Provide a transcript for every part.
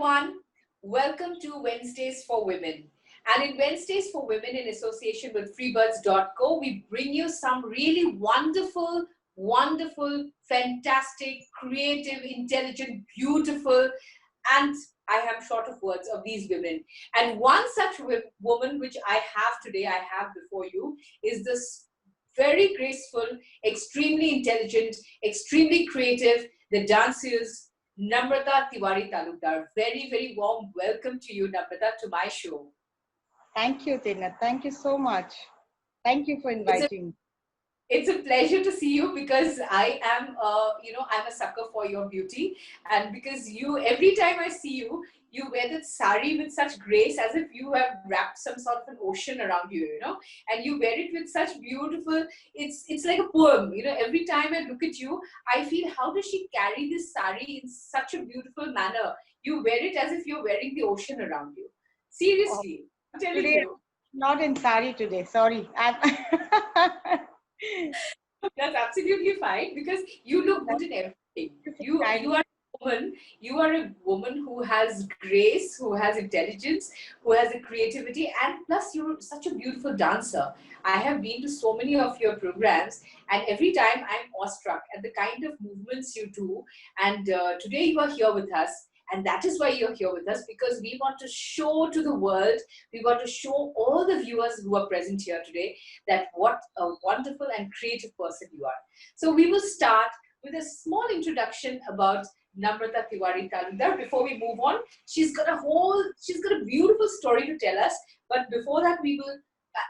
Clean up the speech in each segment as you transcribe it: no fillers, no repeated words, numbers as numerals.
everyone. Welcome to Wednesdays for Women. And in Wednesdays for Women, in association with freebirds.co, we bring you some really wonderful, fantastic, creative, intelligent, beautiful, and I am short of words of these women. And one such woman which I have today, I have before you, is this very graceful, extremely intelligent, extremely creative, the danseuse, Namrata Tiwari Talukdar. Very, very warm welcome to you, Namrata, to my show. Thank you, Tina. Thank you so much. Thank you for inviting me. It's a pleasure to see you because I am, I'm a sucker for your beauty. And because every time I see you, you wear that sari with such grace as if you have wrapped some sort of an ocean around you, and you wear it with such beautiful, it's like a poem, every time I look at you, I feel how does she carry this sari in such a beautiful manner? You wear it as if you're wearing the ocean around you. Seriously, I'm telling Today, you. Not in sari today, sorry. That's absolutely fine because you look good in everything. You are a woman who has grace, who has intelligence, who has a creativity, and plus you're such a beautiful dancer. I have been to so many of your programs, and every time I'm awestruck at the kind of movements you do. And today you are here with us. And that is why you're here with us, because we want to show to the world, we want to show all the viewers who are present here today that what a wonderful and creative person you are. So we will start with a small introduction about Namrata Tiwari Talukdar. Before we move on, she's got a beautiful story to tell us. But before that, we will,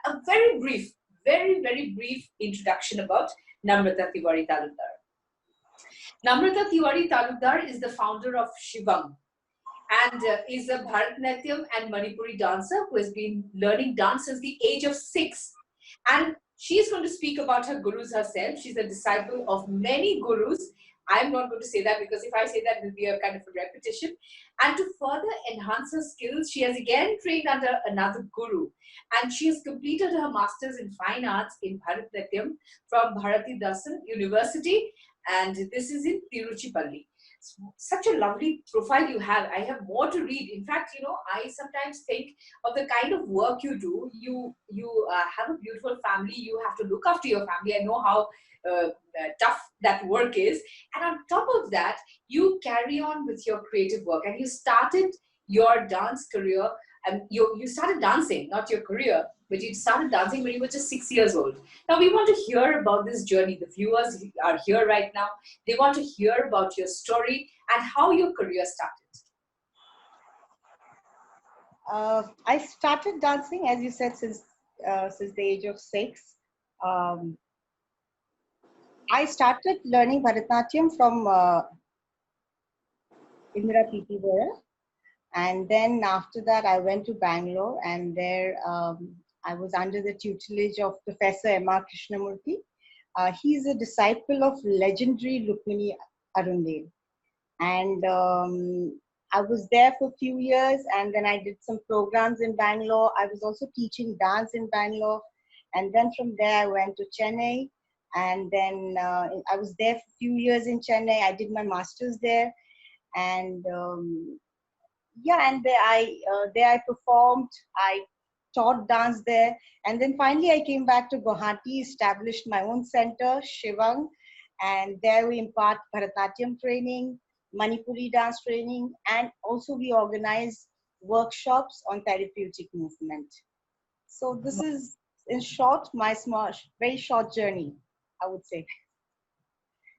a very brief introduction about Namrata Tiwari Talukdar. Namrata Tiwari Talukdar is the founder of Shivang and is a Bharatnatyam and Manipuri dancer who has been learning dance since the age of 6. And she's going to speak about her gurus herself. She's a disciple of many gurus. I'm not going to say that because if I say that, it will be a kind of a repetition. And to further enhance her skills, she has again trained under another guru. And she has completed her master's in fine arts in Bharatnatyam from Bharatidasan University. And this is in Tiruchipalli. Such a lovely profile you have. I have more to read. In fact, I sometimes think of the kind of work you do. You have a beautiful family. You have to look after your family. I know how tough that work is. And on top of that, you carry on with your creative work. And you started your dance career. And you started dancing, not your career, but you started dancing when you were just 6 years old. Now, we want to hear about this journey. The viewers are here right now. They want to hear about your story and how your career started. I started dancing, as you said, since the age of 6. I started learning Bharatnatyam from Indira P.T. Goyal. And then after that, I went to Bangalore, and there I was under the tutelage of Professor M.R. Krishnamurthy. He's a disciple of legendary Rukmini Arundale. And I was there for a few years, and then I did some programs in Bangalore. I was also teaching dance in Bangalore. And then from there, I went to Chennai. And then I was there for a few years in Chennai. I did my master's there. And there I performed. I taught dance there, and then finally I came back to Guwahati, established my own center, Shivang, and there we impart Bharatnatyam training, Manipuri dance training, and also we organize workshops on therapeutic movement. So this is, in short, my very short journey, I would say.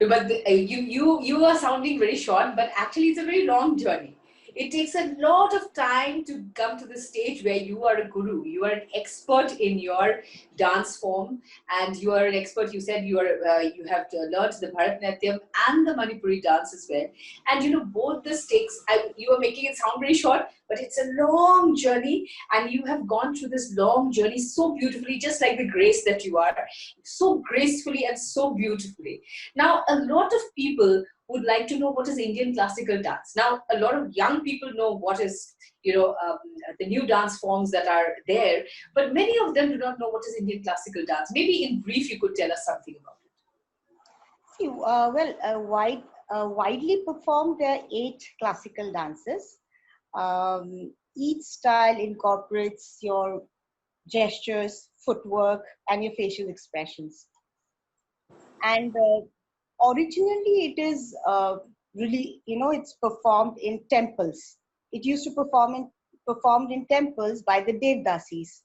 But you are sounding very short, but actually it's a very long journey. It takes a lot of time to come to the stage where you are a guru. You are an expert in your dance form, and you are an expert. You said you have learned the Bharatnatyam and the Manipuri dance as well. And both this takes. You are making it sound very short, but it's a long journey, and you have gone through this long journey so beautifully, just like the grace that you are, so gracefully and so beautifully. Now, a lot of people would like to know what is Indian classical dance. Now, a lot of young people know what is, the new dance forms that are there, but many of them do not know what is Indian classical dance. Maybe in brief, you could tell us something about it. See, widely performed, there are 8 classical dances. Each style incorporates your gestures, footwork, and your facial expressions. And originally, it is really, it's performed in temples. It used to performed in temples by the Devdasis.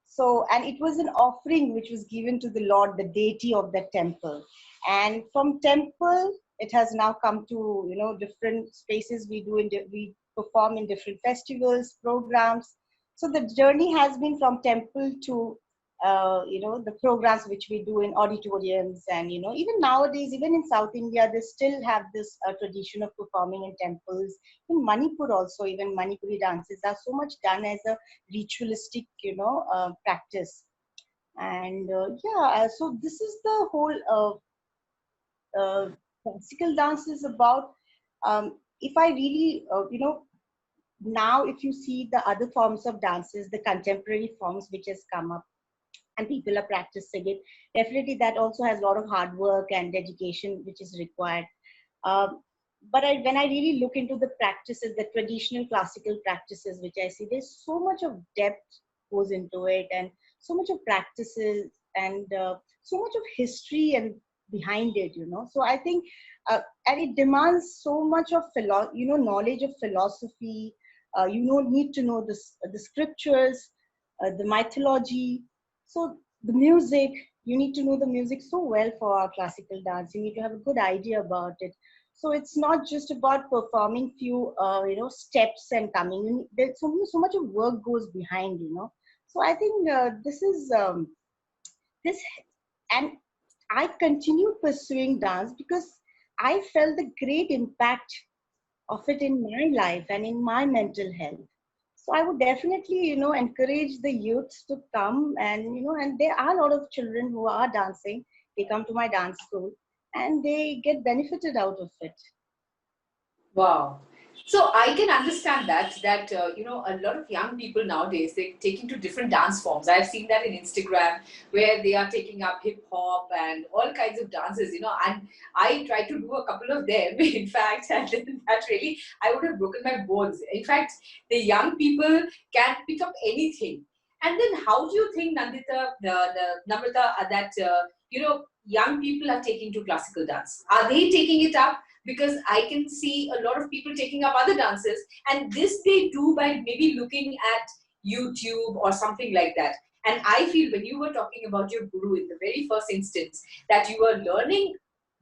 So, and it was an offering which was given to the Lord, the deity of the temple. And from temple, it has now come to, different spaces we perform in different festivals, programs. So the journey has been from temple to, the programs which we do in auditoriums. And, even nowadays, even in South India, they still have this tradition of performing in temples. In Manipur also, even Manipuri dances are so much done as a ritualistic, practice. And so this is the whole classical dance is about. If I really, now if you see the other forms of dances, the contemporary forms which has come up, and people are practicing it, definitely that also has a lot of hard work and dedication which is required. But when I really look into the practices, the traditional classical practices which I see, there's so much of depth goes into it, and so much of practices, and so much of history and behind it. So I think, and it demands so much of knowledge of philosophy. Need to know the scriptures, the mythology. So the music, you need to know the music so well for our classical dance. You need to have a good idea about it. So it's not just about performing few, steps and coming. There's so much of work goes behind, So I think this is this, and I continued pursuing dance because I felt the great impact of it in my life and in my mental health. So I would definitely, encourage the youth to come, and, and there are a lot of children who are dancing. They come to my dance school and they get benefited out of it. Wow. So I can understand that a lot of young people nowadays, they take into different dance forms. I've seen that in Instagram where they are taking up hip hop and all kinds of dances, and I tried to do a couple of them in fact, and then that really I would have broken my bones. In fact, the young people can pick up anything. And then how do you think, Namrata, that young people are taking to classical dance? Are they taking it up? Because I can see a lot of people taking up other dances, and this they do by maybe looking at YouTube or something like that. And I feel when you were talking about your guru in the very first instance, that you were learning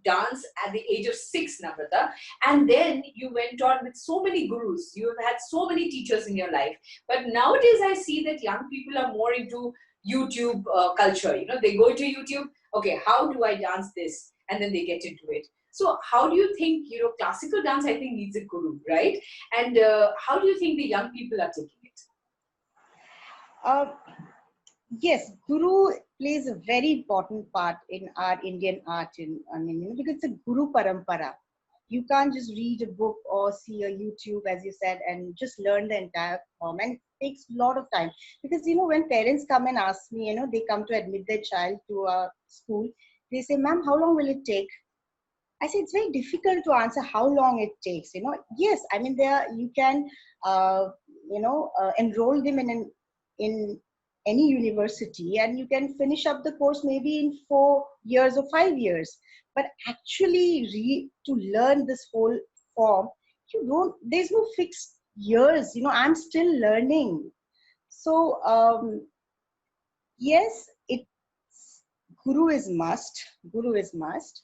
dance at the age of 6, Namrata, and then you went on with so many gurus. You have had so many teachers in your life. But nowadays I see that young people are more into YouTube culture. They go to YouTube, okay, how do I dance this? And then they get into it. So how do you think, classical dance, I think, needs a guru, right? And how do you think the young people are taking it? Yes, guru plays a very important part in our Indian art, because it's a guru parampara. You can't just read a book or see a YouTube, as you said, and just learn the entire form. And it takes a lot of time. Because, when parents come and ask me, they come to admit their child to a school, they say, ma'am, how long will it take? I say it's very difficult to answer how long it takes. Yes, I mean you can enroll them in any university, and you can finish up the course maybe in 4 years or 5 years. But actually, to learn this whole form, there's no fixed years. I'm still learning. So yes, Guru is must. Guru is must.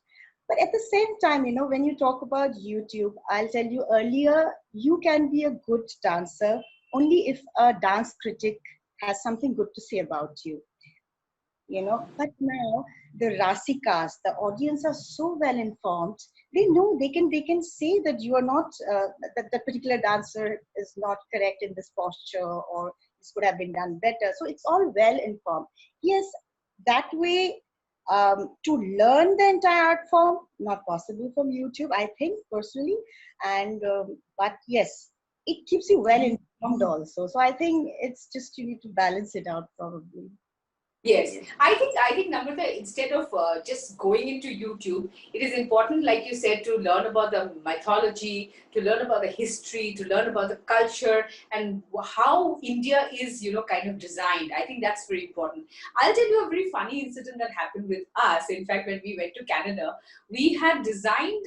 But at the same time, when you talk about YouTube, I'll tell you earlier, you can be a good dancer only if a dance critic has something good to say about you. But now the Rasikas, the audience are so well informed. They know they can say that you are not, that particular dancer is not correct in this posture, or this could have been done better. So it's all well informed. Yes, that way, to learn the entire art form, not possible from YouTube, I think, personally. And but yes, it keeps you well informed also. So I think it's just, you need to balance it out, probably. Yes, I think Namrata, instead of just going into YouTube, it is important, like you said, to learn about the mythology, to learn about the history, to learn about the culture, and how India is, kind of designed. I think that's very important. I'll tell you a very funny incident that happened with us. In fact, when we went to Canada, we had designed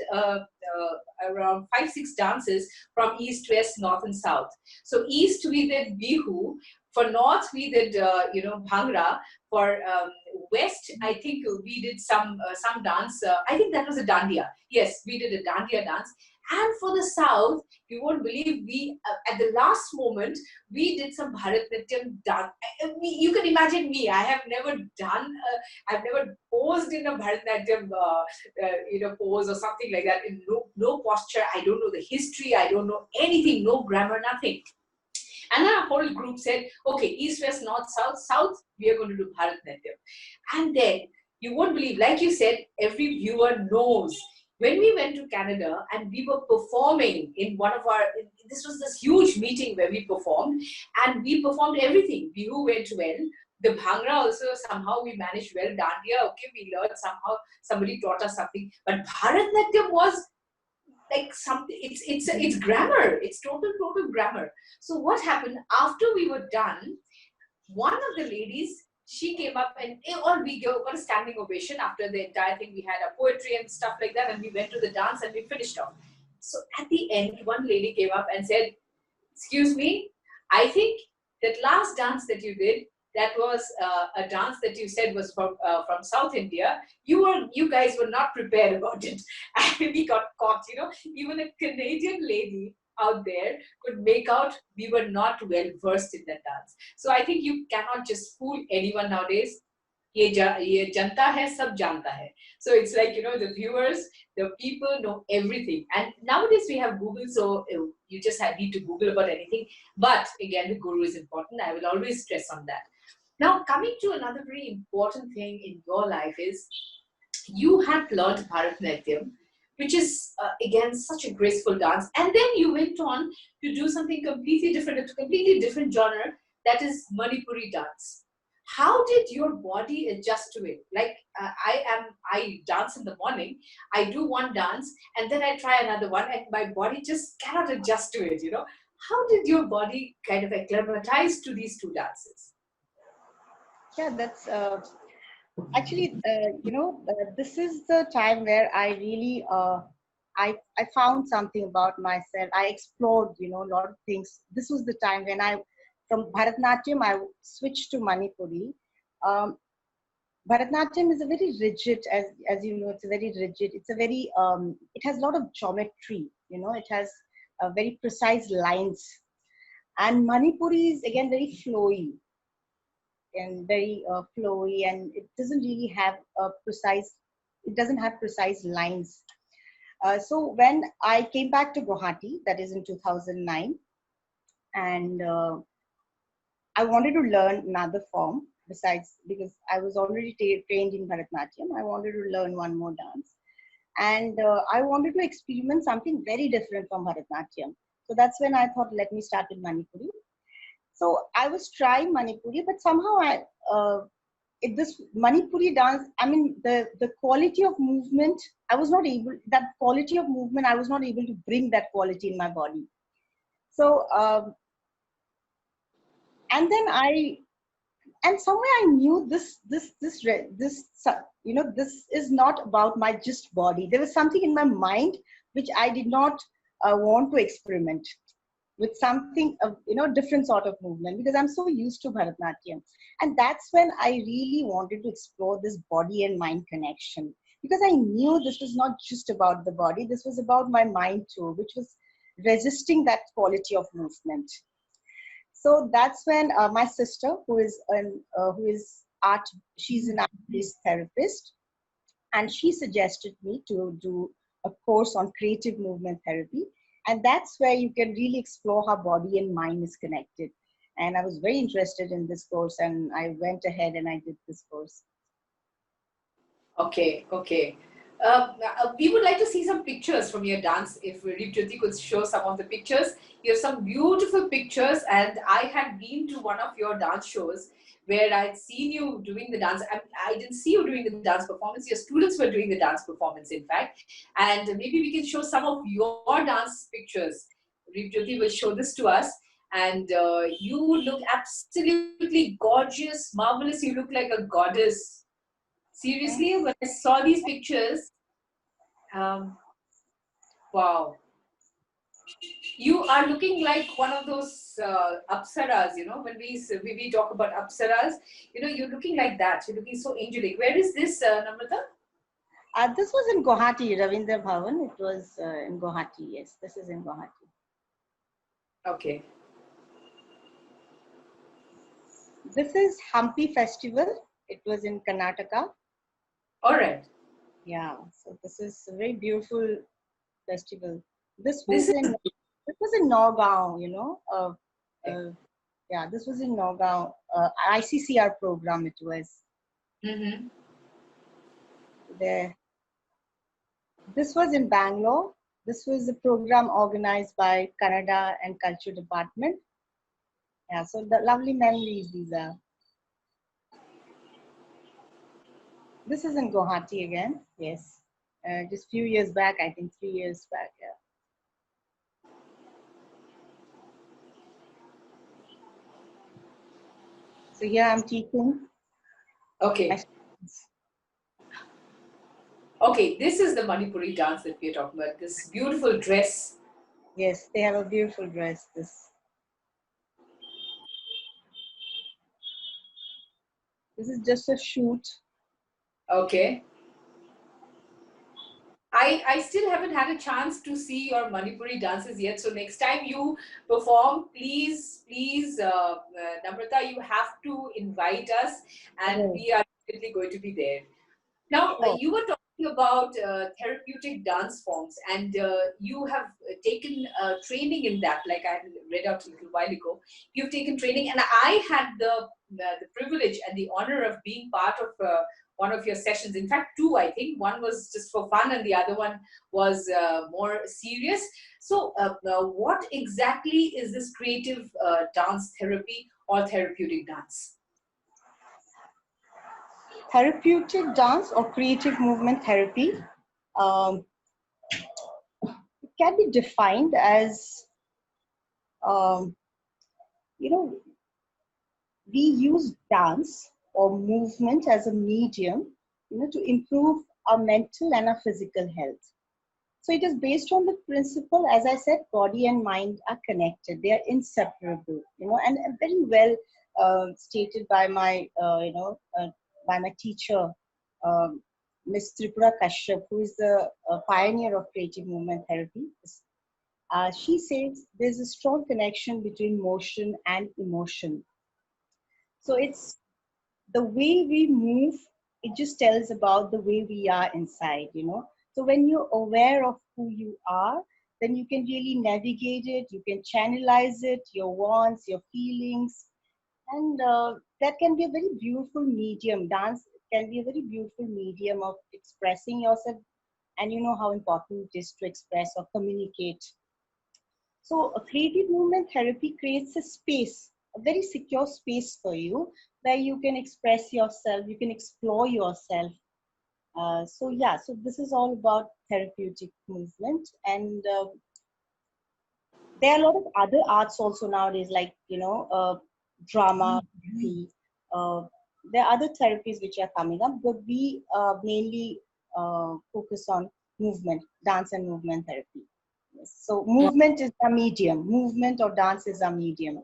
around 5, 6 dances from east, west, north, and south. So east we did Bihu. For north we did Bhangra. For West, I think we did some dance. I think that was a dandiya. Yes, we did a dandiya dance. And for the South, you won't believe, we at the last moment we did some Bharatnatyam dance. You can imagine me. I have never done. I've never posed in a Bharatnatyam, pose or something like that. In no posture. I don't know the history. I don't know anything. No grammar. Nothing. And then our whole group said, okay, east, west, north, south, south, we are going to do Bharatnatyam. And then, you won't believe, like you said, every viewer knows. When we went to Canada and we were performing in this was this huge meeting where we performed, and we performed everything. Bihu went well. The Bhangra also somehow we managed well. Dandiya, okay, we learned somehow, somebody taught us something. But Bharatnatyam was like something, it's grammar, it's total grammar. So what happened after we were done, one of the ladies, she came up and we got a standing ovation after the entire thing. We had a poetry and stuff like that, and we went to the dance and we finished off. So at the end, one lady came up and said, excuse me, I think that last dance that you did, that was a dance that you said was from South India. You guys were not prepared about it, and we got caught. Even a Canadian lady out there could make out we were not well versed in that dance. So I think you cannot just fool anyone nowadays. ये जनता है सब जानता है. So it's like, the viewers, the people know everything. And nowadays we have Google, so you just need to Google about anything. But again, the guru is important. I will always stress on that. Now, coming to another very important thing in your life is you had learned Bharatnatyam, which is, again, such a graceful dance. And then you went on to do something completely different, a completely different genre, that is Manipuri dance. How did your body adjust to it? Like, I dance in the morning, I do one dance, and then I try another one, and my body just cannot adjust to it, How did your body kind of acclimatize to these two dances? Yeah, that's actually, this is the time where I really, I found something about myself. I explored, a lot of things. This was the time when from Bharatnatyam, I switched to Manipuri. Bharatnatyam is a very rigid, as you know, it's a very rigid, it's a very, it has a lot of geometry, it has very precise lines. And Manipuri is again very flowy and very flowy, and it doesn't really have precise lines. So when I came back to Guwahati, that is in 2009, and I wanted to learn another form besides, because I was already trained in Bharatnatyam. I wanted to learn one more dance, and I wanted to experiment something very different from Bharatnatyam. So that's when I thought, let me start with Manipuri. So I was trying Manipuri, but somehow this Manipuri dance, I mean, the quality of movement, I was not able to bring that quality in my body. So, and somewhere I knew this is not about my just body. There was something in my mind which I did not want to experiment with, something different sort of movement, because I'm so used to Bharatnatyam. And that's when I really wanted to explore this body and mind connection, because I knew this was not just about the body, this was about my mind too, which was resisting that quality of movement. So that's when my sister, who is she's an art-based therapist, and she suggested me to do a course on creative movement therapy. And that's where you can really explore how body and mind is connected. And I was very interested in this course, and I went ahead and I did this course. Okay. We would like to see some pictures from your dance. If Jyoti could show some of the pictures. You have some beautiful pictures, and I had been to one of your dance shows where I'd seen you doing the dance. I didn't see you doing the dance performance. Your students were doing the dance performance, in fact. And maybe we can show some of your dance pictures. Jyoti will show this to us. And you look absolutely gorgeous, marvelous. You look like a goddess. Seriously, when I saw these pictures, wow. You are looking like one of those apsaras, you know, when we talk about apsaras, you know, you're looking like that. You're looking so angelic. Where is this, Namrata? This was in Guwahati, Ravindra Bhavan. It was in Guwahati, yes. This is in Guwahati. Okay. This is Hampi Festival. It was in Karnataka. All right. Yeah, so this is a very beautiful festival. This was in Nagaon, you know. Yeah, this was in Nagaon. ICCR program it was. Mm-hmm. There. This was in Bangalore. This was a program organized by Kannada and Culture Department. Yeah, so the lovely memories these are. This is in Guwahati again. Yes, just few years back. I think 3 years back. Yeah. So here I'm teaching. Okay. Okay, this is the Manipuri dance that we're talking about. This beautiful dress. Yes, they have a beautiful dress. This is just a shoot. Okay. I still haven't had a chance to see your Manipuri dances yet. So next time you perform, please, Namrata, you have to invite us, and we are definitely going to be there. Now, you were talking about therapeutic dance forms, and you have taken training in that, like I read out a little while ago. You've taken training, and I had the privilege and the honor of being part of one of your sessions. In fact, two, I think. One was just for fun, and the other one was more serious. So, what exactly is this creative dance therapy or therapeutic dance? Therapeutic dance or creative movement therapy can be defined as, you know, we use dance or movement as a medium, you know, to improve our mental and our physical health. So it is based on the principle, as I said, body and mind are connected. They are inseparable, you know, and very well stated by my, by my teacher, Ms Tripura Kashyap, who is the pioneer of creative movement therapy. She says there's a strong connection between motion and emotion. So it's the way we move, it just tells about the way we are inside, you know. So when you're aware of who you are, then you can really navigate it, you can channelize it, your wants, your feelings, and that can be a very beautiful medium. Dance can be a very beautiful medium of expressing yourself, and you know how important it is to express or communicate. So a creative movement therapy creates a space, a very secure space for you, where you can express yourself, you can explore yourself. So this is all about therapeutic movement. And there are a lot of other arts also nowadays, like, you know, drama, there are other therapies which are coming up, but we mainly focus on movement, dance and movement therapy. So movement is a medium. Movement or dance is a medium.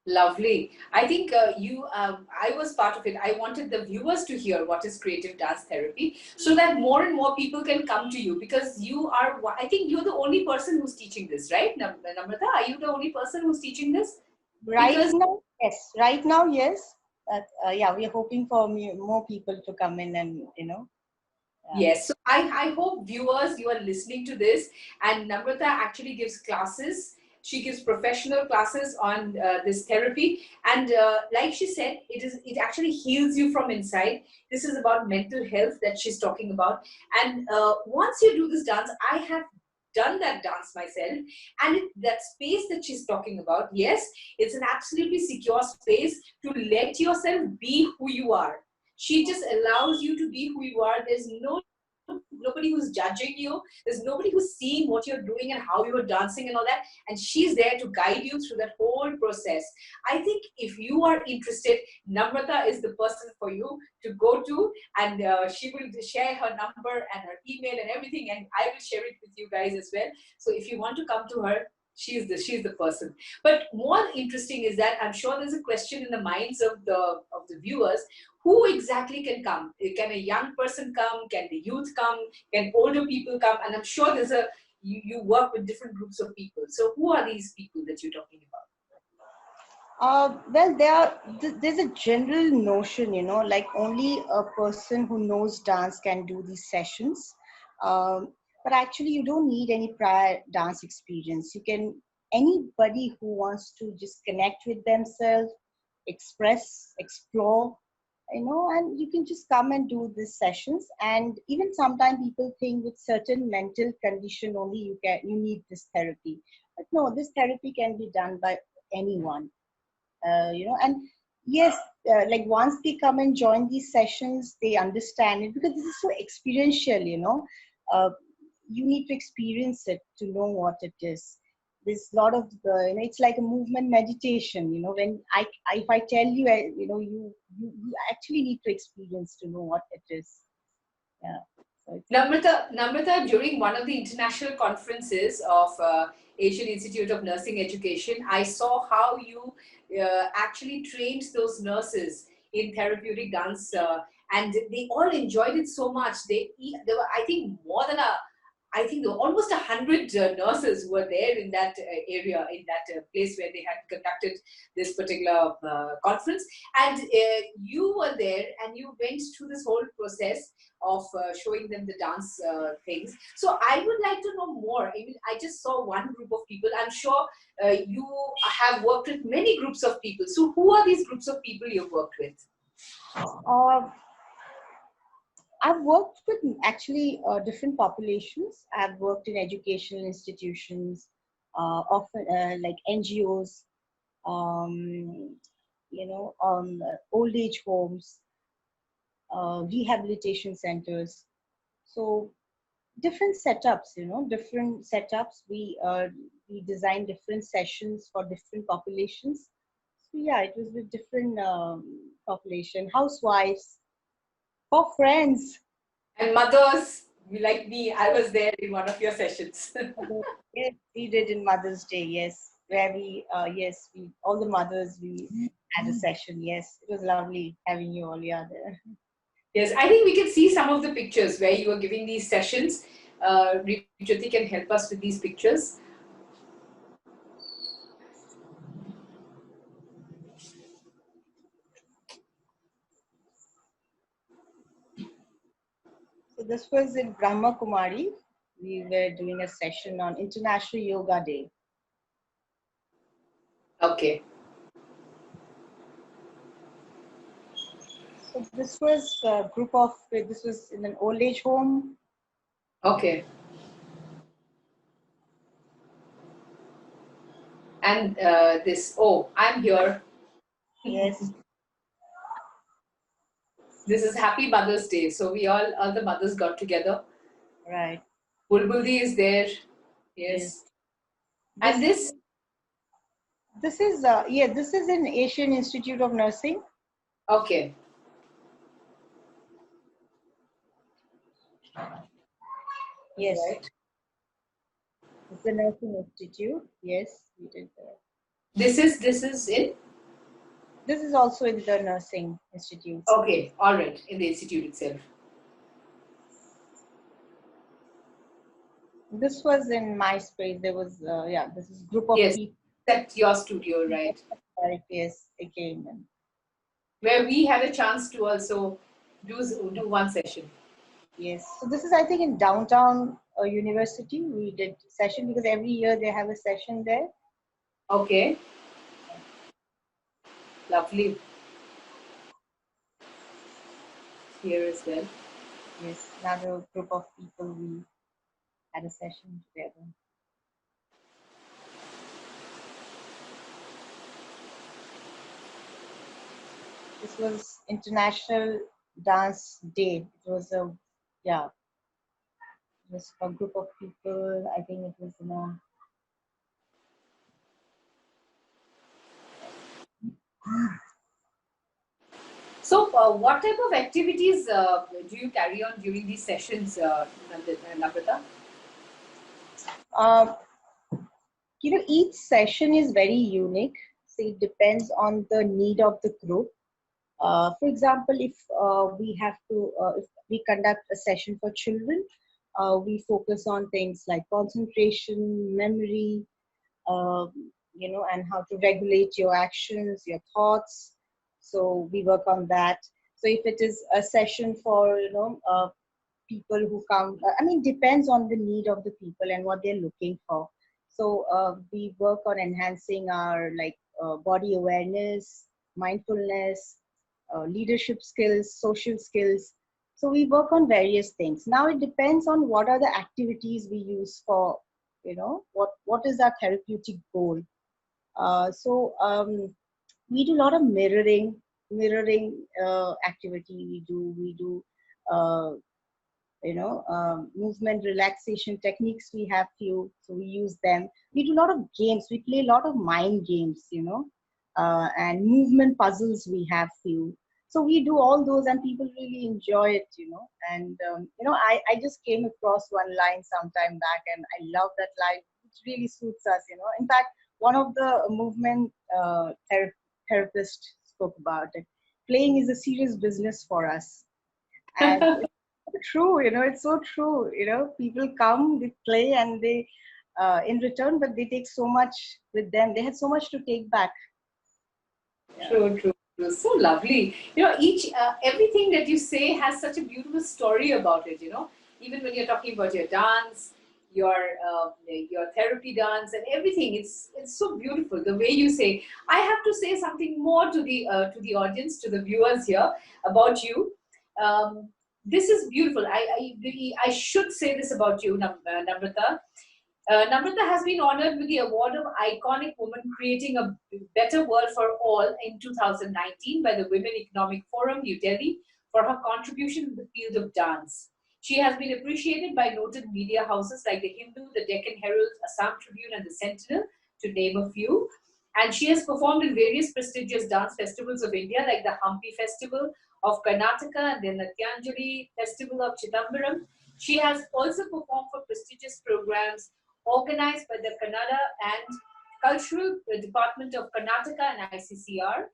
Lovely. I think I was part of it. I wanted the viewers to hear what is creative dance therapy, so that more and more people can come to you, because you are, I think you're the only person who's teaching this, right? Namrata, are you the only person who's teaching this? Right now, yes. Right now, yes. But we are hoping for more people to come in and, you know. Yes. So I hope viewers, you are listening to this, and Namrata actually gives classes. She gives professional classes on this therapy, and like she said, it actually heals you from inside. This is about mental health that she's talking about. And once you do this dance, I have done that dance myself. And that space that she's talking about, yes, it's an absolutely secure space to let yourself be who you are. She just allows you to be who you are. There's nobody who's judging you. There's nobody who's seeing what you're doing and how you're dancing and all that. And she's there to guide you through that whole process. I think if you are interested, Namrata is the person for you to go to, and she will share her number and her email and everything, and I will share it with you guys as well. So if you want to come to her, she's the person. But more interesting is that I'm sure there's a question in the minds of the viewers: who exactly can come? Can a young person come? Can the youth come? Can older people come? And I'm sure you work with different groups of people. So who are these people that you're talking about? Well, there's a general notion, like only a person who knows dance can do these sessions. But actually, you don't need any prior dance experience. Anybody who wants to just connect with themselves, express, explore, and you can just come and do these sessions. And even sometimes people think with certain mental condition only you need this therapy. But no, this therapy can be done by anyone. And yes, like once they come and join these sessions, they understand it, because this is so experiential. You need to experience it to know what it is. There's a lot of it's like a movement meditation. When if I tell you, you actually need to experience to know what it is. Yeah. So Namrata, during one of the international conferences of Asian Institute of Nursing Education, I saw how you actually trained those nurses in therapeutic dance, and they all enjoyed it so much. There were, I think, there were almost 100 nurses who were there in that area, in that place where they had conducted this particular conference. And you were there and you went through this whole process of showing them the dance things. So I would like to know more. I mean, I just saw one group of people. I'm sure you have worked with many groups of people. So who are these groups of people you've worked with? I've worked with actually different populations. I've worked in educational institutions, often like NGOs, old age homes, rehabilitation centers. So different setups, different setups. We design different sessions for different populations. So yeah, it was with different population, housewives, for friends. And mothers, like me, I was there in one of your sessions. Yes, we did in Mother's Day. Yes, where all the mothers, we had a session. Yes, it was lovely having you all there. Yes, I think we can see some of the pictures where you are giving these sessions. Jyoti can help us with these pictures. So this was in Brahma Kumari. We were doing a session on International Yoga Day. Okay. So this was a group of, this was in an old age home. Okay. And I'm here. Yes. This is Happy Mother's Day. So we all the mothers got together. Right. Bulbuldi is there. Yes. And this? This is, this is in Asian Institute of Nursing. Okay. Yes. Right. It's the Nursing Institute. Yes, we did that. This is in? This is also in the Nursing Institute. Okay, all right, in the institute itself. This was in MySpace. There was, this is group of people. That's your studio, right? Yes, again. Where we had a chance to also do one session. Yes, so this is, I think, in downtown university. We did session because every year they have a session there. Okay. Lovely. Here as well. Yes, another group of people. had a session together. This was International Dance Day. It was a, yeah, it was a group of people. I think it was in a, So, what type of activities do you carry on during these sessions, Namrata? Each session is very unique. So it depends on the need of the group. For example, if if we conduct a session for children, we focus on things like concentration, memory, uh, and how to regulate your actions, your thoughts. So we work on that. So if it is a session for, people who come, depends on the need of the people and what they're looking for. So we work on enhancing our body awareness, mindfulness, leadership skills, social skills. So we work on various things. Now it depends on what are the activities we use for, what is our therapeutic goal. We do a lot of mirroring activity. We do uh, movement relaxation techniques. We have few, so we use them. We do a lot of games. We play a lot of mind games, and movement puzzles. We have few. So we do all those, and people really enjoy it, And I just came across one line sometime back, and I love that line. It really suits us, In fact, one of the movement therapists spoke about it. Playing is a serious business for us, and true, it's so true. People come, they play, and they in return, but they take so much with them. They have so much to take back. Yeah. True. So lovely. Everything that you say has such a beautiful story about it. Even when you're talking about your dance, your therapy dance, and everything, it's so beautiful. The way you say. I have to say something more to the audience, to the viewers here about you. This is beautiful. I should say this about you, Namrata. Namrata has been honored with the award of Iconic Woman Creating a Better World for All in 2019 by the Women Economic Forum, New Delhi, for her contribution in the field of dance. She has been appreciated by noted media houses like the Hindu, the Deccan Herald, Assam Tribune, and the Sentinel, to name a few. And she has performed in various prestigious dance festivals of India like the Hampi Festival of Karnataka and the Natyanjali Festival of Chidambaram. She has also performed for prestigious programs organized by the Kannada and Cultural Department of Karnataka and ICCR.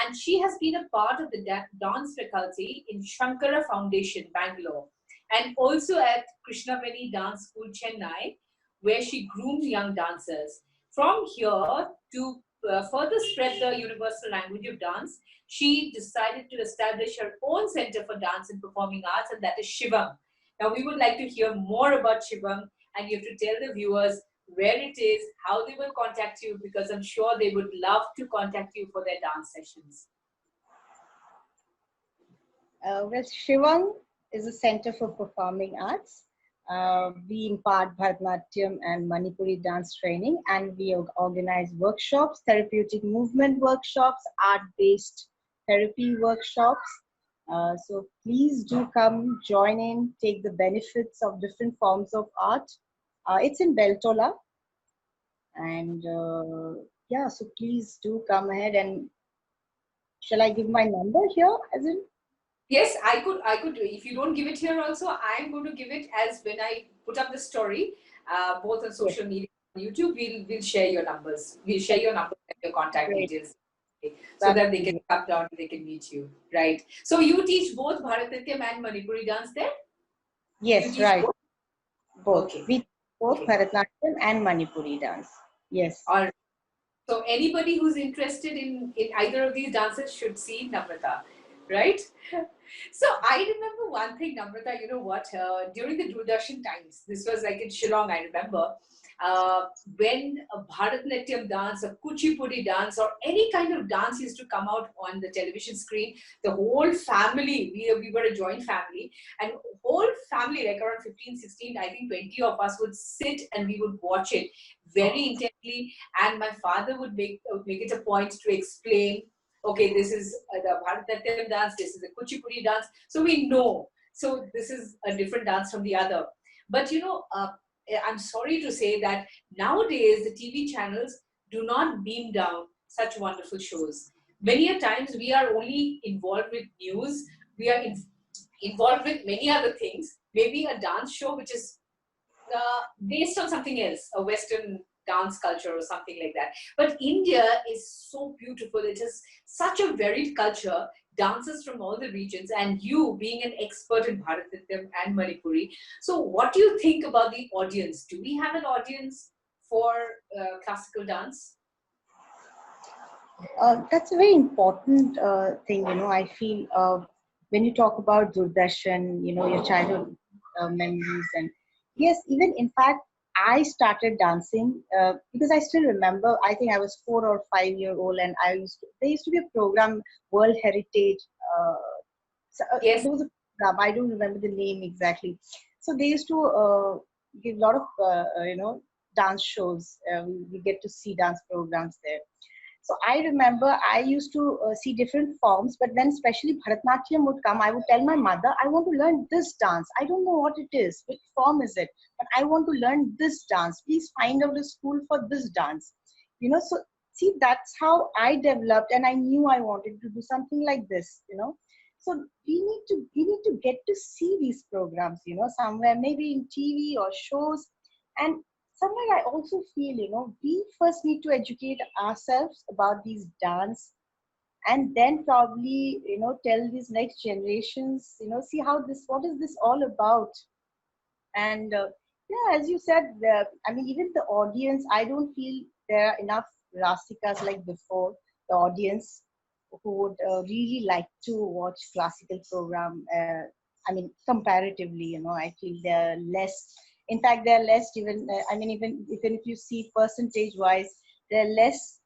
And she has been a part of the dance faculty in Shankara Foundation, Bangalore, and also at Krishnaveni Dance School Chennai, where she groomed young dancers. From here, to further spread the universal language of dance, she decided to establish her own center for dance and performing arts, and that is Shivang. Now, we would like to hear more about Shivang, and you have to tell the viewers where it is, how they will contact you, because I'm sure they would love to contact you for their dance sessions. Shivang is a center for performing arts. We impart Bharatnatyam and Manipuri dance training, and we organize workshops, therapeutic movement workshops, art-based therapy workshops. So please do come, join in, take the benefits of different forms of art. It's in Beltola, and yeah, so please do come ahead. And shall I give my number here, as in? Yes, I could. If you don't give it here also, I'm going to give it as when I put up the story, both on social media and YouTube, we'll share your numbers. We'll share your numbers and your contact details, so that they can come down and they can meet you, right? So you teach both Bharatnatyam and Manipuri dance there? Yes, right. Both. Okay. We both Bharatnatyam and Manipuri dance. Yes. All right. So anybody who's interested in either of these dances should see Namrata, right? So I remember one thing, Namrata, you know what? During the Doordarshan times, this was like in Shillong, I remember, when a Bharatnatyam dance, a Kuchipudi dance, or any kind of dance used to come out on the television screen, the whole family, we were a joint family, and whole family, like around 15, 16, I think 20 of us would sit and we would watch it very intently. And my father would make it a point to explain, okay, this is the Bharatnatyam dance, this is the Kuchipudi dance. So we know. So this is a different dance from the other. But I'm sorry to say that nowadays the TV channels do not beam down such wonderful shows. Many a times we are only involved with news. We are involved with many other things. Maybe a dance show which is based on something else, a Western dance culture or something like that. But India is so beautiful. It is such a varied culture, dancers from all the regions, and you being an expert in Bharatnatyam and Manipuri. So what do you think about the audience? Do we have an audience for classical dance? That's a very important thing, I feel when you talk about Doordarshan, your childhood memories. And yes, even in fact, I started dancing because I still remember, I think I was 4 or 5 years old, and there used to be a program, World Heritage. Yes. There was a program, I don't remember the name exactly. So they used to give a lot of, dance shows. We get to see dance programs there. So I remember I used to see different forms, but then especially Bharatnatyam would come. I would tell my mother, I want to learn this dance. I don't know what it is, which form is it, but I want to learn this dance. Please find out a school for this dance. So see, that's how I developed, and I knew I wanted to do something like this. So we need to get to see these programs, somewhere, maybe in TV or shows. And somewhere I also feel, we first need to educate ourselves about these dance, and then probably, tell these next generations, see what is this all about. And yeah, as you said, I mean, even the audience, I don't feel there are enough Rasikas like before, the audience who would really like to watch classical program. I mean, comparatively, I feel they're less. In fact, they're less even. I mean, even if you see percentage-wise, there are less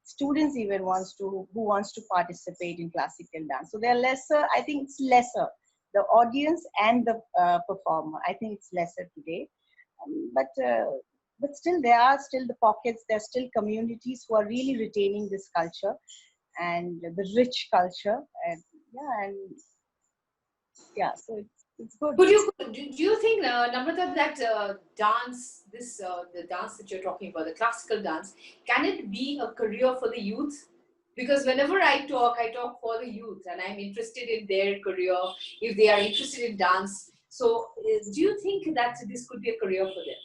students even who wants to participate in classical dance. So they're lesser. I think it's lesser. The audience and the performer. I think it's lesser today. But still, there are still the pockets. There are still communities who are really retaining this culture and the rich culture. And so it's good. Do you think, Namrata, that the dance that you're talking about, the classical dance, can it be a career for the youth? Because whenever I talk for the youth, and I'm interested in their career, if they are interested in dance. So, do you think that this could be a career for them?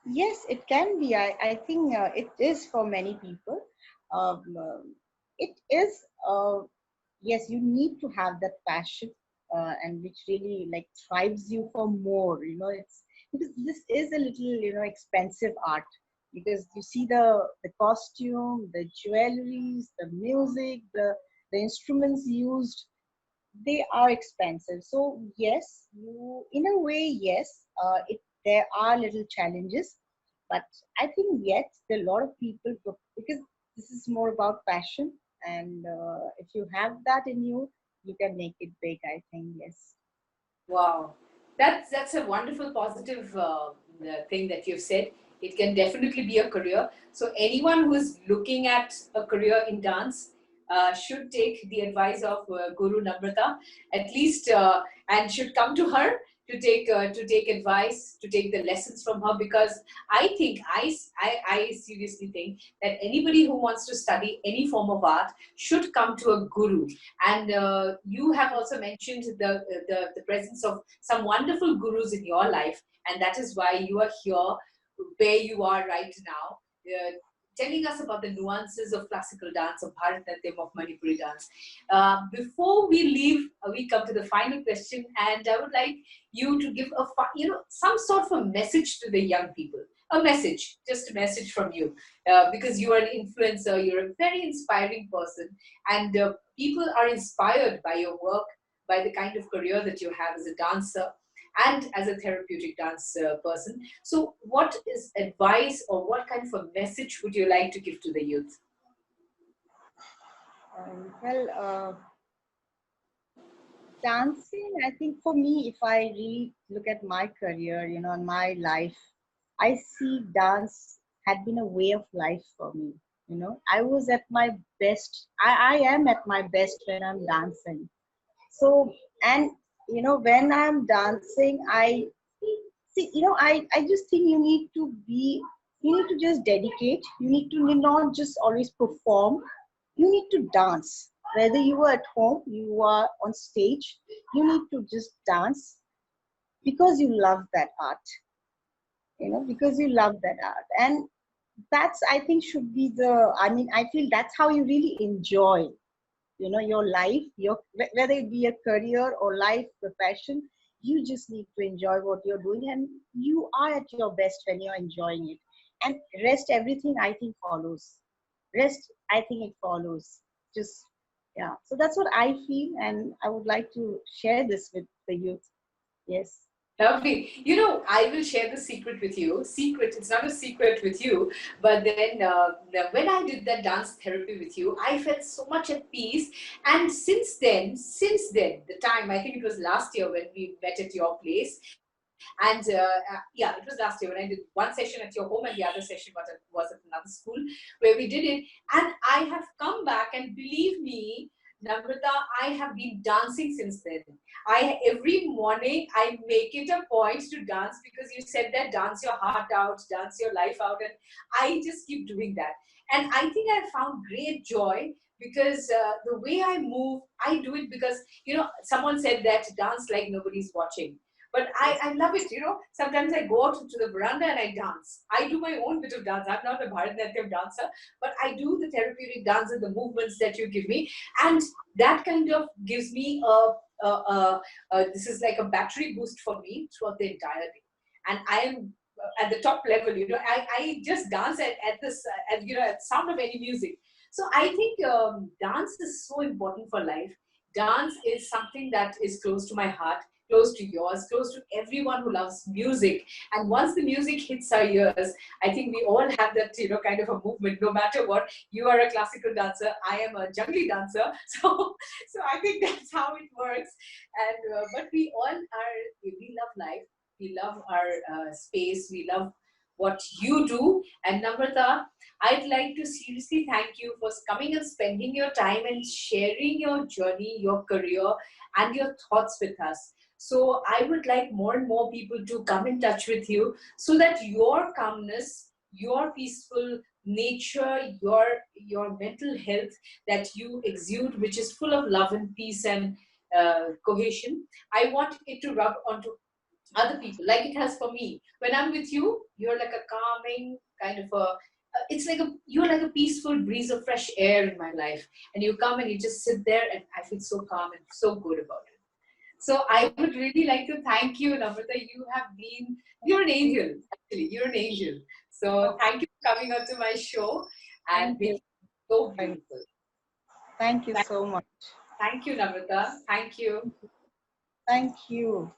Yes, it can be. I think it is for many people. It is, yes, you need to have that passion and which really like drives you for more. It's because this is a little, expensive art, because you see the costume, the jewelries, the music, the instruments used, they are expensive. So yes, in a way, yes, there are little challenges, but I think yet there are a lot of people, because this is more about passion, and if you have that in you, you can make it big. I think yes. Wow, that's a wonderful positive thing that you've said. It can definitely be a career. So anyone who is looking at a career in dance should take the advice of Guru Namrata, at least, and should come to her to take advice, to take the lessons from her. Because I seriously think that anybody who wants to study any form of art should come to a guru. And you have also mentioned the presence of some wonderful gurus in your life, and that is why you are here where you are right now, telling us about the nuances of classical dance, of Bharatnatyam, of Manipuri dance. Before we leave, we come to the final question, and I would like you to give some sort of a message to the young people. A message, just a message from you, because you are an influencer, you're a very inspiring person, and people are inspired by your work, by the kind of career that you have as a dancer. and as a therapeutic dance person. So what is advice or what kind of a message would you like to give to the youth? Dancing, I think for me, if I really look at my career, and my life, I see dance had been a way of life for me. I was at my best. I am at my best when I'm dancing. So, and, when I'm dancing, I see, I just think you need to just dedicate. You need to not just always perform. You need to dance. Whether you are at home, you are on stage, you need to just dance because you love that art, because you love that art. And that's, I think, should be I feel that's how you really enjoy, your life, whether it be a career or life, profession. You just need to enjoy what you're doing, and you are at your best when you're enjoying it. And rest, everything, I think, follows. Rest, I think it follows. Just, yeah. So that's what I feel, and I would like to share this with the youth. Yes. Lovely. I will share the secret with you. Secret, it's not a secret with you, but then when I did that dance therapy with you, I felt so much at peace. And since then, the time, I think it was last year when we met at your place. And yeah, it was last year when I did one session at your home and the other session was at another school where we did it. And I have come back, and believe me, Namrata, I have been dancing since then. Every morning I make it a point to dance because you said that dance your heart out, dance your life out, and I just keep doing that. And I think I found great joy because the way I move, I do it because someone said that dance like nobody's watching. But I love it, Sometimes I go out to the veranda and I dance. I do my own bit of dance. I'm not a Bharatnatyam dancer, but I do the therapeutic dance and the movements that you give me. And that kind of gives me this is like a battery boost for me throughout the entire day. And I am at the top level, I just dance at sound of any music. So I think dance is so important for life. Dance is something that is close to my heart, close to yours, close to everyone who loves music. And once the music hits our ears, I think we all have that, kind of a movement, no matter what. You are a classical dancer, I am a jungly dancer. So I think that's how it works. And but we love life. We love our space. We love what you do. And Namrata, I'd like to seriously thank you for coming and spending your time and sharing your journey, your career, and your thoughts with us. So I would like more and more people to come in touch with you so that your calmness, your peaceful nature, your mental health that you exude, which is full of love and peace and cohesion, I want it to rub onto other people like it has for me. When I'm with you, you're like a calming kind of you're like a peaceful breeze of fresh air in my life. And you come and you just sit there and I feel so calm and so good about it. So I would really like to thank you, Namrata. You're an angel, actually. You're an angel. So thank you for coming on to my show and being so beautiful. Thank you so much. Thank you, Namrata. Thank you. Thank you.